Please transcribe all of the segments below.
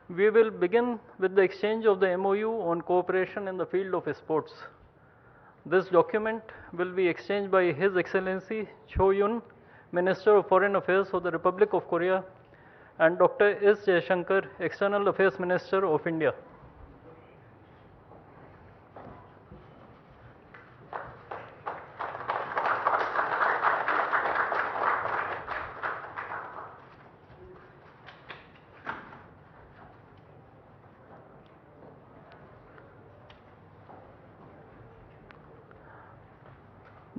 We will begin with the exchange of the MoU on cooperation in the field of sports. This document will be exchanged by His Excellency Cho Yun, Minister of Foreign Affairs of the Republic of Korea, and Dr. S. Jaishankar, External Affairs Minister of India.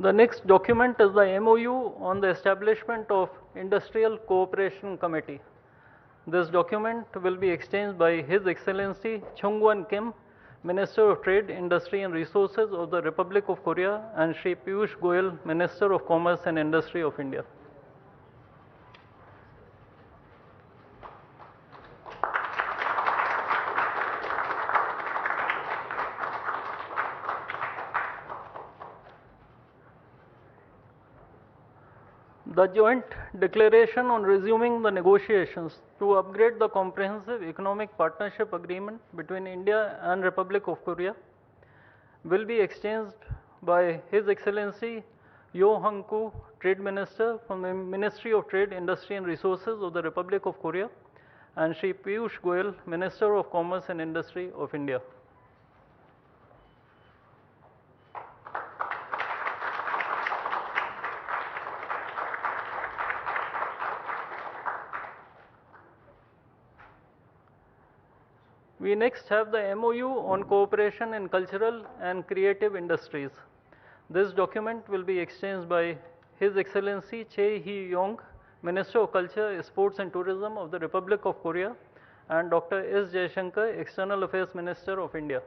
The next document is the MoU on the establishment of Industrial Cooperation Committee. This document will be exchanged by His Excellency Chung-Wan Kim, Minister of Trade, Industry and Resources of the Republic of Korea, and Shri Piyush Goyal, Minister of Commerce and Industry of India. The joint declaration on resuming the negotiations to upgrade the comprehensive economic partnership agreement between India and Republic of Korea will be exchanged by His Excellency Yo Hang-koo, Trade Minister from the Ministry of Trade, Industry and Resources of the Republic of Korea, and Shri Piyush Goyal, Minister of Commerce and Industry of India. We next have the MoU on cooperation in cultural and creative industries. This document will be exchanged by His Excellency Chae Hee-yong, Minister of Culture, Sports and Tourism of the Republic of Korea, and Dr. S. Jaishankar, External Affairs Minister of India.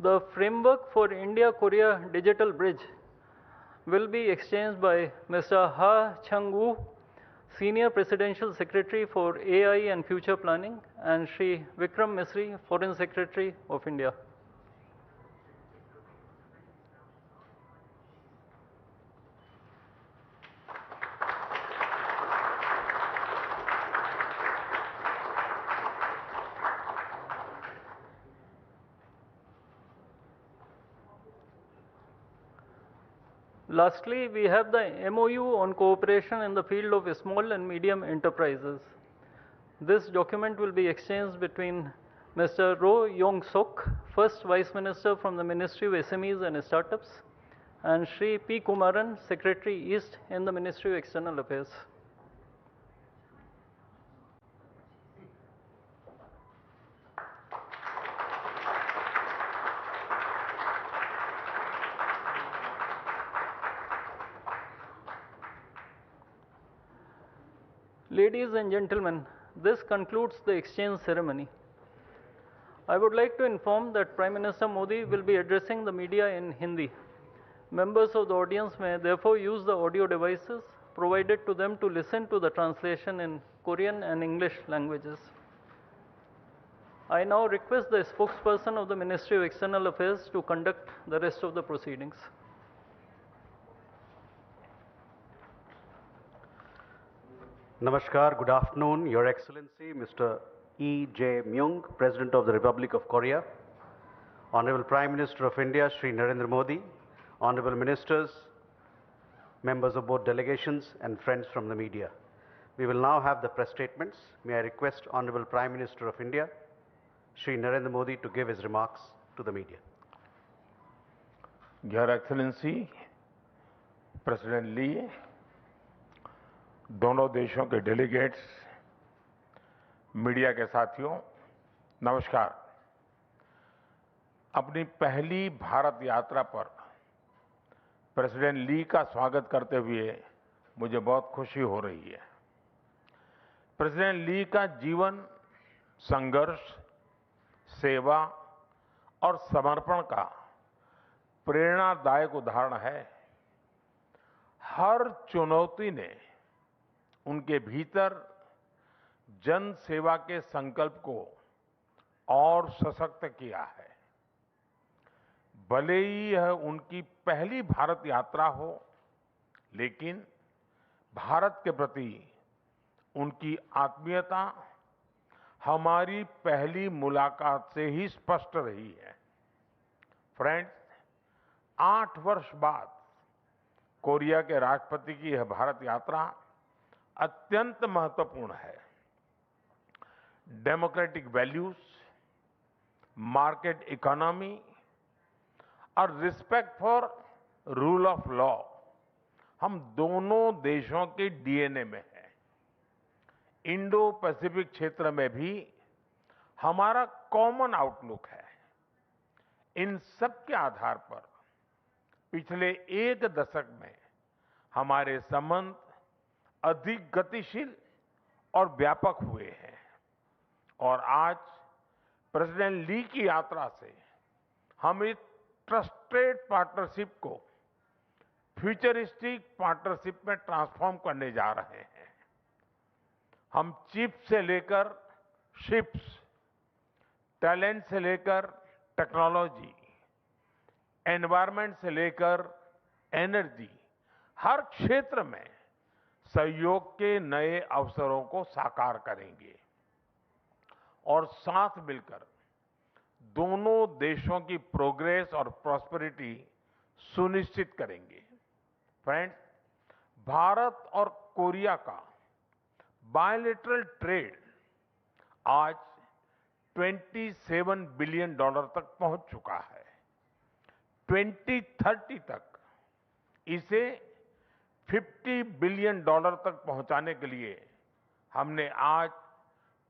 The framework for India-Korea Digital Bridge will be exchanged by Mr. Ha Chang-woo, Senior Presidential Secretary for AI and Future Planning, and Shri Vikram Misri, Foreign Secretary of India. Lastly, we have the MoU on cooperation in the field of small and medium enterprises. This document will be exchanged between Mr. Ro Yong-sok, First Vice Minister from the Ministry of SMEs and Startups, and Shri P. Kumaran, Secretary East in the Ministry of External Affairs. Ladies and gentlemen, this concludes the exchange ceremony. I would like to inform that Prime Minister Modi will be addressing the media in Hindi. Members of the audience may therefore use the audio devices provided to them to listen to the translation in Korean and English languages. I now request the spokesperson of the Ministry of External Affairs to conduct the rest of the proceedings. Namaskar, good afternoon, Your Excellency, Mr. E. J. Myung, President of the Republic of Korea, Honorable Prime Minister of India, Shri Narendra Modi, Honorable Ministers, members of both delegations, and friends from the media. We will now have the press statements. May I request Honorable Prime Minister of India, Shri Narendra Modi, to give his remarks to the media. Your Excellency, President Lee, दोनों देशों के delegates, media के साथियों, नमस्कार। अपनी पहली भारत यात्रा पर प्रेसिडेंट ली का स्वागत करते हुए मुझे बहुत खुशी हो रही है। प्रेसिडेंट ली का जीवन संघर्ष, सेवा और समर्पण का प्रेरणादायक उदाहरण है। हर चुनौती ने उनके भीतर जन सेवा के संकल्प को और सशक्त किया है। भले ही यह उनकी पहली भारत यात्रा हो, लेकिन भारत के प्रति उनकी आत्मीयता हमारी पहली मुलाकात से ही स्पष्ट रही है। फ्रेंड्स, 8 वर्ष बाद कोरिया के राष्ट्रपति की यह भारत यात्रा अत्यंत महत्वपूर्ण है। डेमोक्रेटिक वैल्यूज, मार्केट इकोनॉमी और respect for rule of law हम दोनों देशों के डीएनए में है। इंडो पैसिफिक क्षेत्र में भी हमारा कॉमन आउटलुक है। इन सब के आधार पर पिछले 1 दशक में हमारे संबंध अधिक गतिशील और व्यापक हुए हैं और आज प्रेसिडेंट ली की यात्रा से हम इस ट्रस्टेड पार्टनरशिप को फ्यूचरिस्टिक पार्टनरशिप में ट्रांसफॉर्म करने जा रहे हैं। हम चिप्स से लेकर शिप्स, टैलेंट से लेकर टेक्नोलॉजी, एनवायरनमेंट से लेकर एनर्जी, हर क्षेत्र में सहयोग के नए अवसरों को साकार करेंगे और साथ मिलकर दोनों देशों की प्रोग्रेस और प्रॉस्पेरिटी सुनिश्चित करेंगे। फ्रेंड्स, भारत और कोरिया का बायलैटरल ट्रेड आज $27 बिलियन तक पहुंच चुका है। 2030 तक इसे $50 बिलियन तक पहुंचाने के लिए हमने आज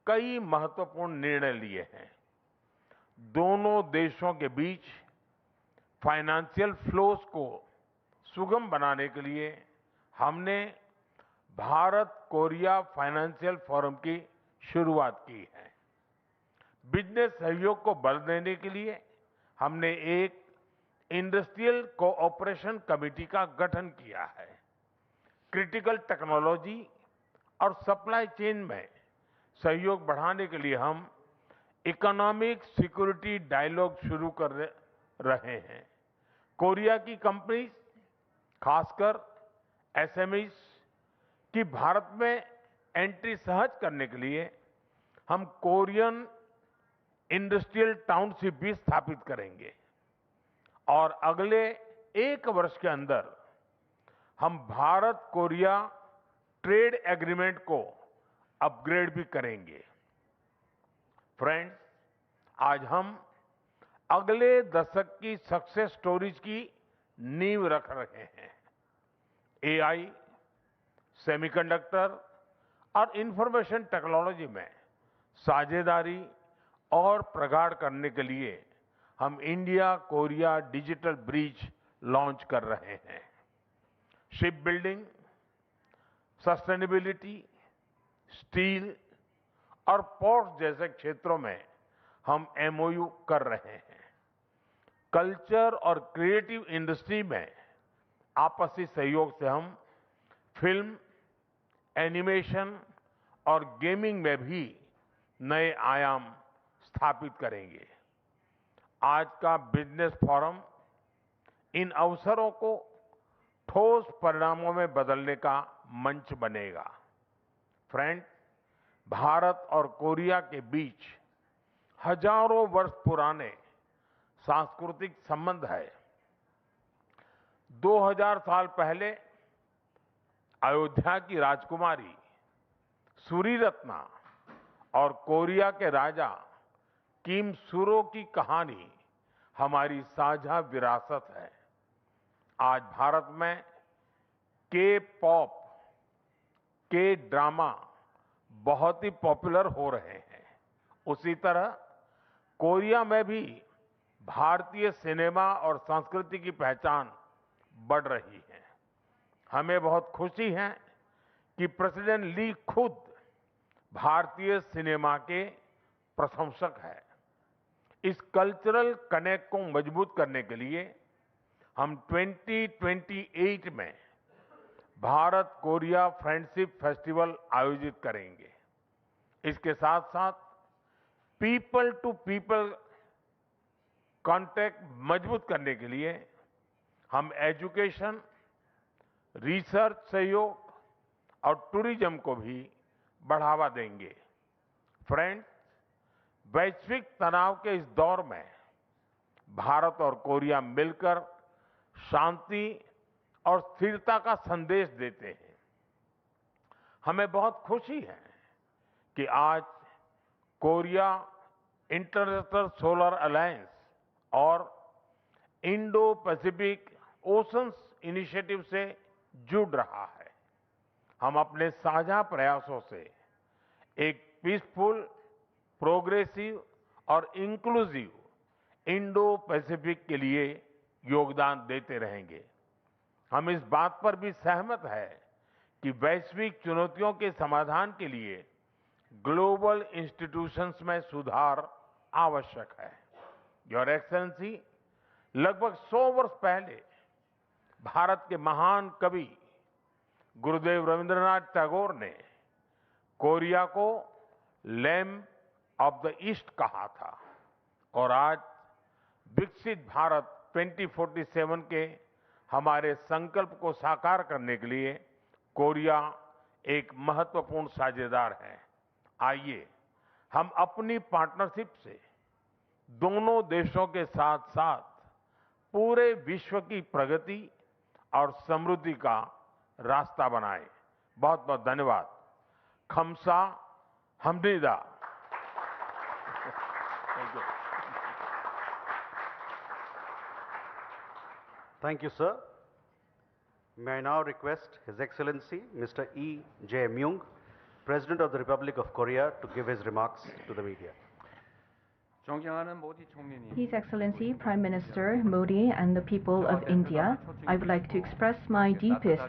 कई महत्वपूर्ण निर्णय लिए हैं। दोनों देशों के बीच फाइनेंशियल फ्लोज को सुगम बनाने के लिए हमने भारत कोरिया फाइनेंशियल फोरम की शुरुआत की है। बिजनेस सहयोग को बल देने के लिए हमने एक इंडस्ट्रियल कोऑपरेशन कमेटी का गठन किया है। क्रिटिकल टेक्नोलॉजी और सप्लाई चेन में सहयोग बढ़ाने के लिए हम इकोनॉमिक सिक्योरिटी डायलॉग शुरू कर रहे हैं। कोरिया की कंपनीज, खासकर एसएमईज की भारत में एंट्री सहज करने के लिए हम कोरियन इंडस्ट्रियल टाउनशिप भी स्थापित करेंगे और अगले 1 वर्ष के अंदर हम भारत कोरिया ट्रेड एग्रीमेंट को अपग्रेड भी करेंगे। फ्रेंड्स, आज हम अगले दशक की सक्सेस स्टोरीज की नींव रख रहे हैं। एआई, सेमीकंडक्टर और इंफॉर्मेशन टेक्नोलॉजी में साझेदारी और प्रगाढ़ करने के लिए हम India Korea digital bridge launch कर रहे हैं। शिप बिल्डिंग, सस्टेनेबिलिटी, स्टील और पोर्ट्स जैसे क्षेत्रों में हम एमओयू कर रहे हैं। कल्चर और क्रिएटिव इंडस्ट्री में आपसी सहयोग से हम फिल्म, एनिमेशन और गेमिंग में भी नए आयाम स्थापित करेंगे। आज का बिजनेस फोरम इन अवसरों को ठोस परिणामों में बदलने का मंच बनेगा। फ्रेंड्स, भारत और कोरिया के बीच हजारों वर्ष पुराने सांस्कृतिक संबंध है। 2000 साल पहले अयोध्या की राजकुमारी सूरीरत्ना और कोरिया के राजा किम सुरो की कहानी हमारी साझा विरासत है। आज भारत में के पॉप, के ड्रामा बहुत ही पॉपुलर हो रहे हैं। उसी तरह कोरिया में भी भारतीय सिनेमा और संस्कृति की पहचान बढ़ रही है। हमें बहुत खुशी है कि प्रेसिडेंट ली खुद भारतीय सिनेमा के प्रशंसक हैं। इस कल्चरल कनेक्ट को मजबूत करने के लिए हम 2028 में भारत कोरिया फ्रेंडशिप फेस्टिवल आयोजित करेंगे। इसके साथ साथ पीपल टू पीपल कांटेक्ट मजबूत करने के लिए हम एजुकेशन, रिसर्च सहयोग और टूरिज्म को भी बढ़ावा देंगे। फ्रेंड्स, वैश्विक तनाव के इस दौर में भारत और कोरिया मिलकर शांति और स्थिरता का संदेश देते हैं। हमें बहुत खुशी है कि आज कोरिया इंटरनेशनल सोलर अलायंस और इंडो पैसिफिक ओशंस इनिशिएटिव से जुड़ रहा है। हम अपने साझा प्रयासों से एक पीसफुल, प्रोग्रेसिव और इंक्लूसिव इंडो पैसिफिक के लिए योगदान देते रहेंगे। हम इस बात पर भी सहमत हैं कि वैश्विक चुनौतियों के समाधान के लिए ग्लोबल इंस्टीट्यूशंस में सुधार आवश्यक है। योर एक्सेलेंसी, लगभग 100 वर्ष पहले भारत के महान कवि गुरुदेव रविंद्रनाथ टैगोर ने कोरिया को लैम्प ऑफ द ईस्ट कहा था और आज विकसित भारत 2047 के हमारे संकल्प को साकार करने के लिए कोरिया एक महत्वपूर्ण साझेदार है। आइए हम अपनी पार्टनरशिप से दोनों देशों के साथ साथ पूरे विश्व की प्रगति और समृद्धि का रास्ता बनाएं। बहुत बहुत धन्यवाद। खमसा हमदीदा। Thank you, sir. May I now request His Excellency Mr. E. J. Myung, President of the Republic of Korea, to give his remarks to the media. His Excellency Prime Minister Modi and the people of India, I would like to express my deepest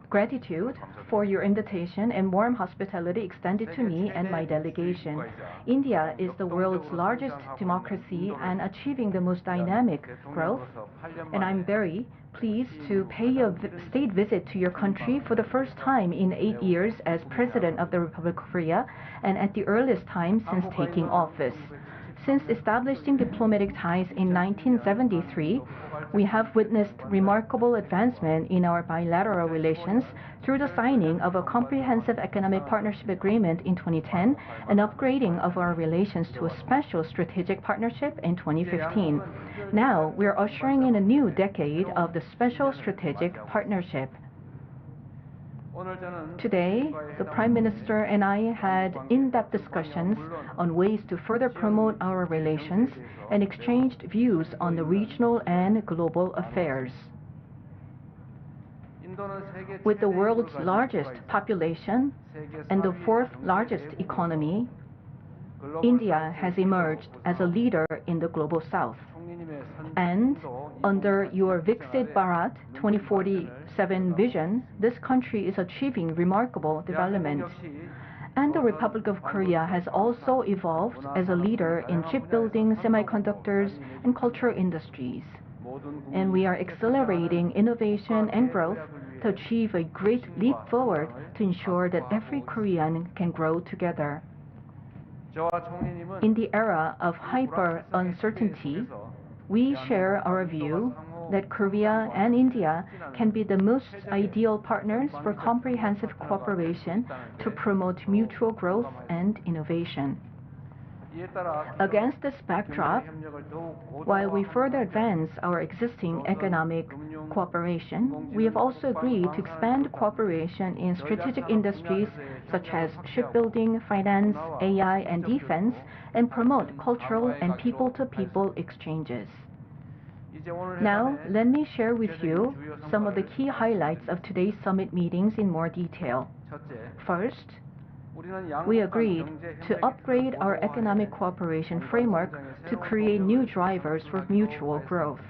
gratitude for your invitation and warm hospitality extended to me and my delegation. India is the world's largest democracy and achieving the most dynamic growth, and I'm very pleased to pay a state visit to your country for the first time in 8 years as President of the Republic of Korea and at the earliest time since taking office. Since establishing diplomatic ties in 1973, we have witnessed remarkable advancement in our bilateral relations through the signing of a comprehensive economic partnership agreement in 2010 and upgrading of our relations to a special strategic partnership in 2015. Now, we are ushering in a new decade of the special strategic partnership. Today, the Prime Minister and I had in-depth discussions on ways to further promote our relations and exchanged views on the regional and global affairs. With the world's largest population and the fourth largest economy, India has emerged as a leader in the global south. And under your Viksit Bharat 2047 vision, this country is achieving remarkable development. And the Republic of Korea has also evolved as a leader in shipbuilding, semiconductors, and cultural industries. And we are accelerating innovation and growth to achieve a great leap forward to ensure that every Korean can grow together. In the era of hyper-uncertainty, we share our view that Korea and India can be the most ideal partners for comprehensive cooperation to promote mutual growth and innovation. Against this backdrop, while we further advance our existing economic cooperation, we have also agreed to expand cooperation in strategic industries such as shipbuilding, finance, AI, and defense, and promote cultural and people-to-people exchanges. Now, let me share with you some of the key highlights of today's summit meetings in more detail. First, we agreed to upgrade our economic cooperation framework to create new drivers for mutual growth.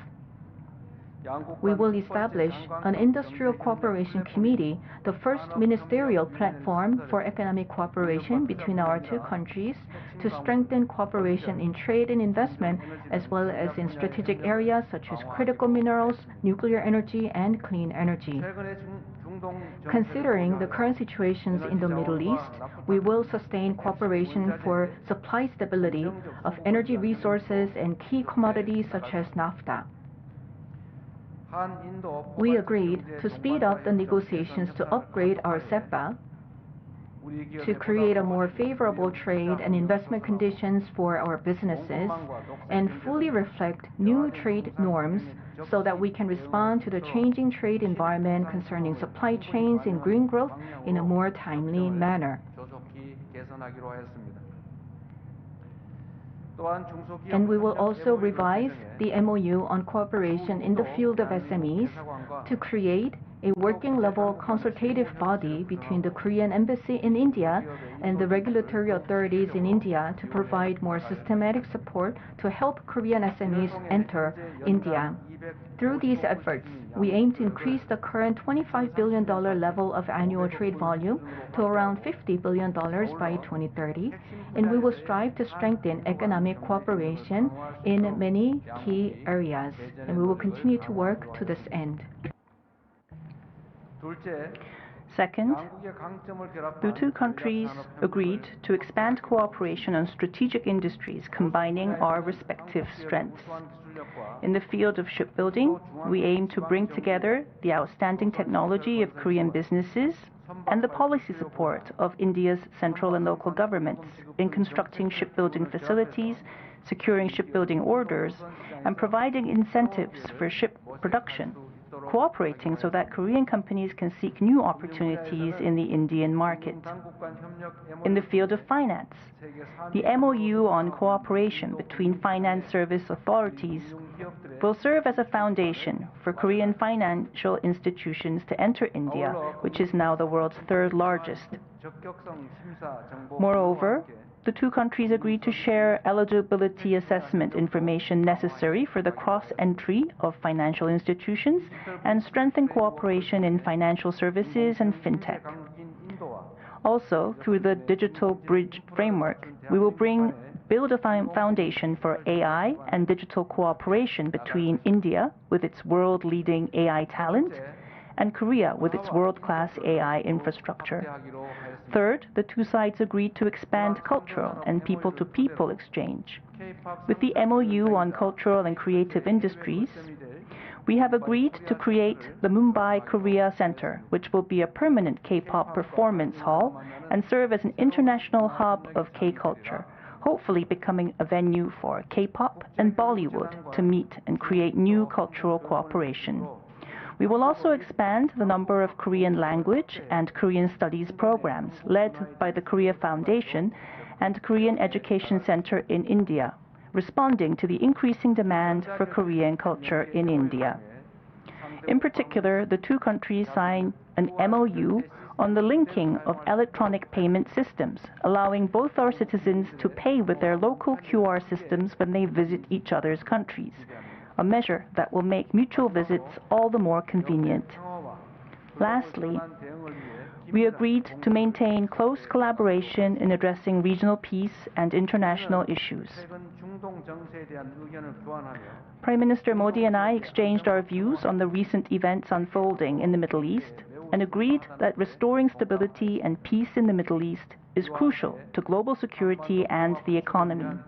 We will establish an industrial cooperation committee, the first ministerial platform for economic cooperation between our two countries, to strengthen cooperation in trade and investment, as well as in strategic areas such as critical minerals, nuclear energy, and clean energy. Considering the current situations in the Middle East, we will sustain cooperation for supply stability of energy resources and key commodities such as naphtha. We agreed to speed up the negotiations to upgrade our SEPA to create a more favorable trade and investment conditions for our businesses and fully reflect new trade norms so that we can respond to the changing trade environment concerning supply chains and green growth in a more timely manner. And we will also revise the MoU on cooperation in the field of SMEs to create a working-level consultative body between the Korean Embassy in India and the regulatory authorities in India to provide more systematic support to help Korean SMEs enter India. Through these efforts, we aim to increase the current $25 billion level of annual trade volume to around $50 billion by 2030, and we will strive to strengthen economic cooperation in many key areas, and we will continue to work to this end. Second, the two countries agreed to expand cooperation on strategic industries combining our respective strengths. In the field of shipbuilding, we aim to bring together the outstanding technology of Korean businesses and the policy support of India's central and local governments in constructing shipbuilding facilities, securing shipbuilding orders, and providing incentives for ship production, cooperating so that Korean companies can seek new opportunities in the Indian market. In the field of finance, the MoU on cooperation between finance service authorities will serve as a foundation for Korean financial institutions to enter India, which is now the world's third largest. Moreover, the two countries agreed to share eligibility assessment information necessary for the cross-entry of financial institutions and strengthen cooperation in financial services and fintech. Also, through the Digital Bridge Framework, we will build a foundation for AI and digital cooperation between India, with its world-leading AI talent, and Korea, with its world-class AI infrastructure. Third, the two sides agreed to expand cultural and people-to-people exchange. With the MoU on cultural and creative industries, we have agreed to create the Mumbai Korea Center, which will be a permanent K-pop performance hall and serve as an international hub of K-culture, hopefully becoming a venue for K-pop and Bollywood to meet and create new cultural cooperation. We will also expand the number of Korean language and Korean studies programs led by the Korea Foundation and Korean Education Center in India, responding to the increasing demand for Korean culture in India. In particular, the two countries signed an MoU on the linking of electronic payment systems, allowing both our citizens to pay with their local QR systems when they visit each other's countries, a measure that will make mutual visits all the more convenient. Lastly, we agreed to maintain close collaboration in addressing regional peace and international issues. Prime Minister Modi and I exchanged our views on the recent events unfolding in the Middle East and agreed that restoring stability and peace in the Middle East is crucial to global security and the economy.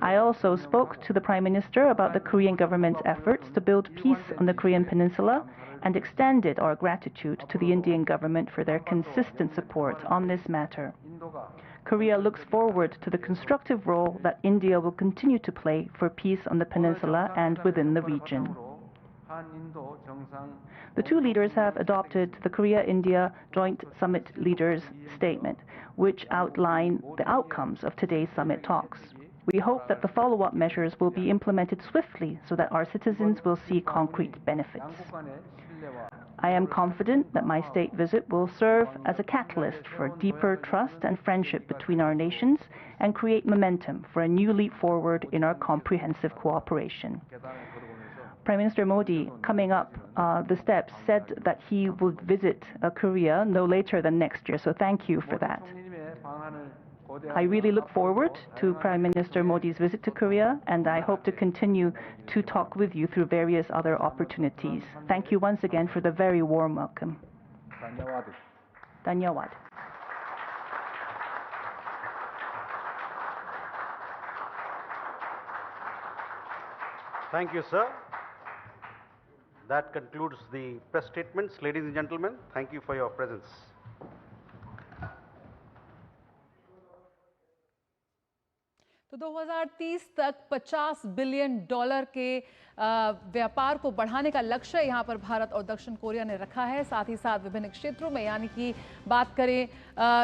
I also spoke to the Prime Minister about the Korean government's efforts to build peace on the Korean Peninsula and extended our gratitude to the Indian government for their consistent support on this matter. Korea looks forward to the constructive role that India will continue to play for peace on the peninsula and within the region. The two leaders have adopted the Korea-India Joint Summit Leaders' Statement, which outline the outcomes of today's summit talks. We hope that the follow-up measures will be implemented swiftly so that our citizens will see concrete benefits. I am confident that my state visit will serve as a catalyst for deeper trust and friendship between our nations and create momentum for a new leap forward in our comprehensive cooperation. Prime Minister Modi, coming up the steps, said that he would visit Korea no later than next year, so thank you for that. I really look forward to Prime Minister Modi's visit to Korea, and I hope to continue to talk with you through various other opportunities. Thank you once again for the very warm welcome. Dhanyawad. Thank you, sir. That concludes the press statements. Ladies and gentlemen, thank you for your presence. तो 2030 तक $50 billion के व्यापार को बढ़ाने का लक्ष्य यहाँ पर भारत और दक्षिण कोरिया ने रखा है। साथ ही साथ विभिन्न क्षेत्रों में, यानी कि बात करें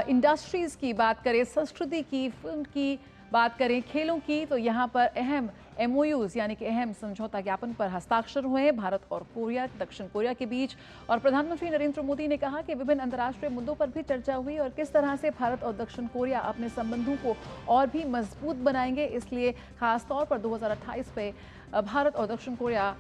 इंडस्ट्रीज की, बात करें संस्कृति की, फिल्म की, बात करें खेलों की, तो यहाँ पर अहम MoUs यानी कि अहम समझौता ज्ञापन पर हस्ताक्षर हुए हैं भारत और कोरिया, दक्षिण कोरिया के बीच। और प्रधानमंत्री नरेंद्र मोदी ने कहा कि विभिन्न अंतर्राष्ट्रीय मुद्दों पर भी चर्चा हुई और किस तरह से भारत और दक्षिण कोरिया अपने संबंधों को और भी मजबूत बनाएंगे। इसलिए खासतौर पर 2028 पे भारत और दक्षिण कोरिया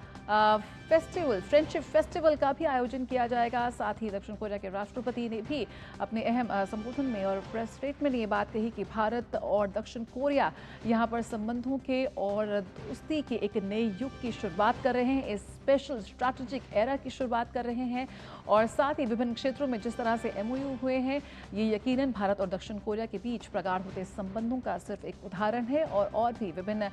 फ्रेंडशिप फेस्टिवल का भी आयोजन किया जाएगा। साथ ही दक्षिण कोरिया के राष्ट्रपति ने भी अपने अहम संबोधन में और प्रेस स्टेटमेंट में ये बात कही कि भारत और दक्षिण कोरिया यहाँ पर संबंधों के और दोस्ती के एक नए युग की शुरुआत कर रहे हैं, इस स्पेशल स्ट्रैटेजिक एरा की शुरुआत कर रहे हैं। और साथ ही विभिन्न क्षेत्रों में जिस तरह से MoU हुए हैं, ये यकीनन भारत और दक्षिण कोरिया के बीच प्रगाढ़ होते संबंधों का सिर्फ एक उदाहरण है और भी विभिन्न